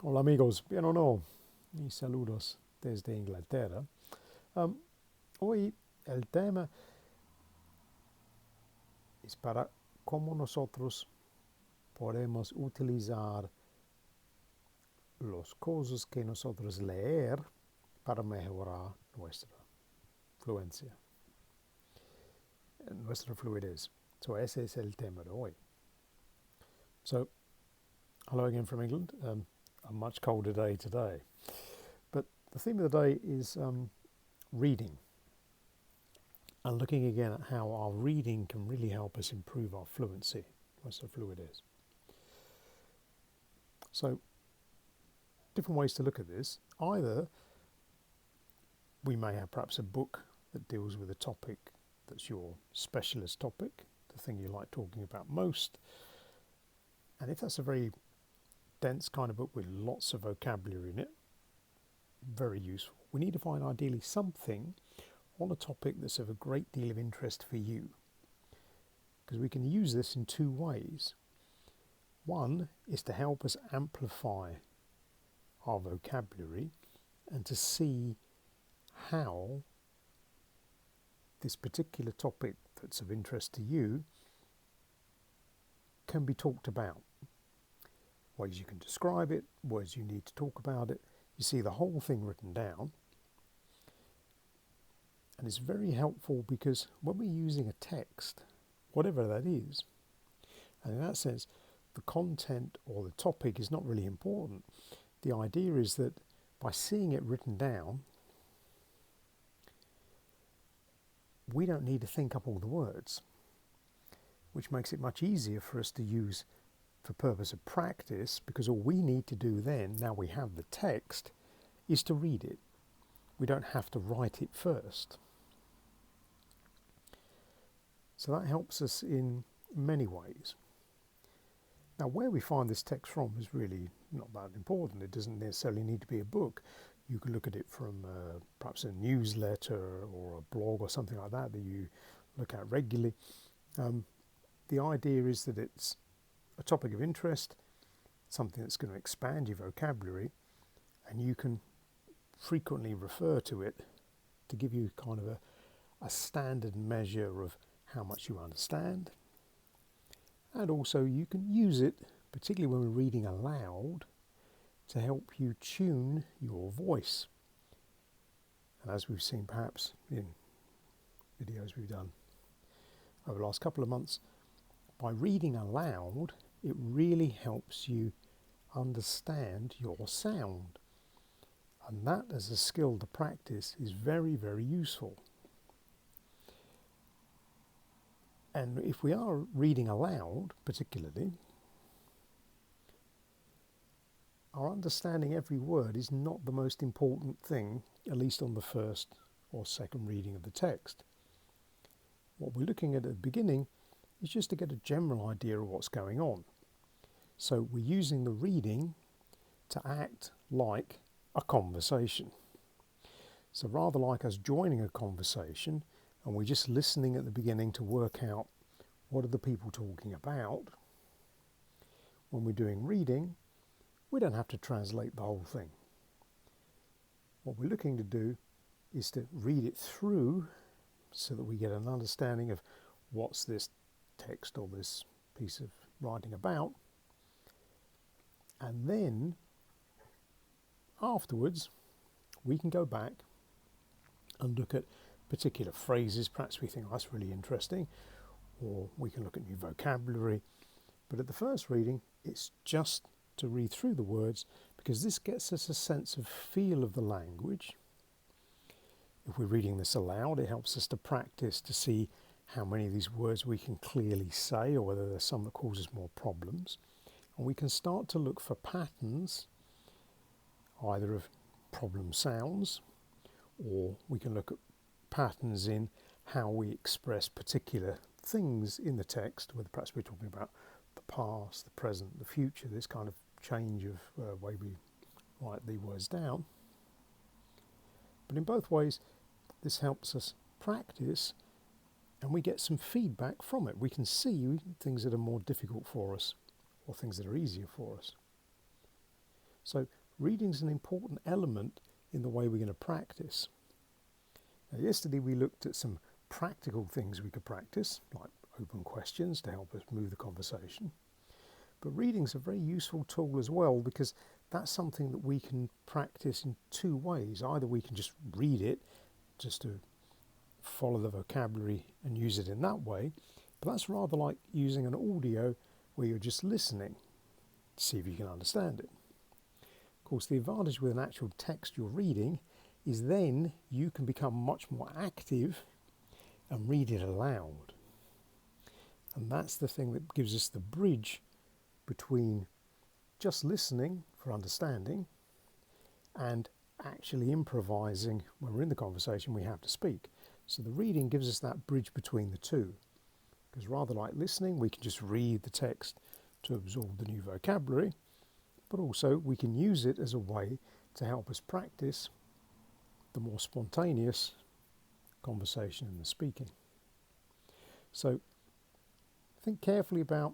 Hola amigos, bien o no, y saludos desde Inglaterra. Hoy el tema es para cómo nosotros podemos utilizar las cosas que nosotros leer para mejorar nuestra fluencia, nuestra fluidez. So ese es el tema de hoy. So, hello again from England. A much colder day today. But the theme of the day is reading. And looking again at how our reading can really help us improve our fluency, nuestra fluidez. So, different ways to look at this. Either we may have perhaps a book that deals with a topic that's your specialist topic, the thing you like talking about most. And if that's a very dense kind of book with lots of vocabulary in it, very useful. We need to find ideally something on a topic that's of a great deal of interest for you, because we can use this in two ways. One is to help us amplify our vocabulary and to see how this particular topic that's of interest to you can be talked about. Ways you can describe it, ways you need to talk about it. You see the whole thing written down. And it's very helpful because when we're using a text, whatever that is, and in that sense, the content or the topic is not really important. The idea is that by seeing it written down, we don't need to think up all the words, which makes it much easier for us to use for purpose of practice, because all we need to do then, now we have the text, is to read it. We don't have to write it first. So that helps us in many ways. Now, where we find this text from is really not that important. It doesn't necessarily need to be a book. You can look at it from perhaps a newsletter or a blog or something like that that you look at regularly. The idea is that it's a topic of interest, something that's going to expand your vocabulary, and you can frequently refer to it to give you kind of a standard measure of how much you understand. And also you can use it, particularly when we're reading aloud, to help you tune your voice. And as we've seen perhaps in videos we've done over the last couple of months, by reading aloud, it really helps you understand your sound. And that, as a skill to practice, is very, very useful. And if we are reading aloud, particularly, our understanding every word is not the most important thing, at least on the first or second reading of the text. What we're looking at the beginning is just to get a general idea of what's going on. So we're using the reading to act like a conversation. So rather like us joining a conversation, and we're just listening at the beginning to work out what are the people talking about, when we're doing reading, we don't have to translate the whole thing. What we're looking to do is to read it through so that we get an understanding of what's this text or this piece of writing about. And then afterwards, we can go back and look at particular phrases. Perhaps we think, oh, that's really interesting, or we can look at new vocabulary. But at the first reading, it's just to read through the words, because this gets us a sense of feel of the language. If we're reading this aloud, it helps us to practice to see how many of these words we can clearly say, or whether there's some that causes more problems. And we can start to look for patterns, either of problem sounds, or we can look at patterns in how we express particular things in the text, whether perhaps we're talking about the past, the present, the future, this kind of change of way we write the words down. But in both ways, this helps us practice, and we get some feedback from it. We can see things that are more difficult for us or things that are easier for us. So reading is an important element in the way we're going to practice. Now, yesterday we looked at some practical things we could practice, like open questions to help us move the conversation. But reading's a very useful tool as well, because that's something that we can practice in two ways. Either we can just read it, just to follow the vocabulary and use it in that way, but that's rather like using an audio where you're just listening to see if you can understand it. Of course, the advantage with an actual text you're reading is then you can become much more active and read it aloud. And that's the thing that gives us the bridge between just listening for understanding and actually improvising when we're in the conversation we have to speak. So the reading gives us that bridge between the two, because rather like listening, we can just read the text to absorb the new vocabulary, but also we can use it as a way to help us practice the more spontaneous conversation and the speaking. So think carefully about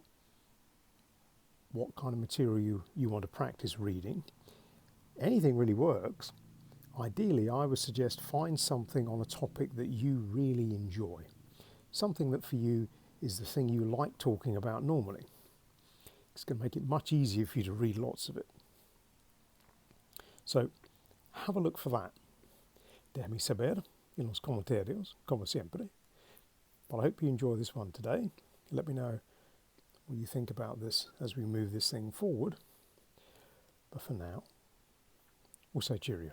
what kind of material you want to practice reading. Anything really works. Ideally, I would suggest find something on a topic that you really enjoy. Something that for you is the thing you like talking about normally. It's going to make it much easier for you to read lots of it. So, have a look for that. Déjame saber en los comentarios, como siempre. But I hope you enjoy this one today. Let me know what you think about this as we move this thing forward. But for now, we'll say cheerio.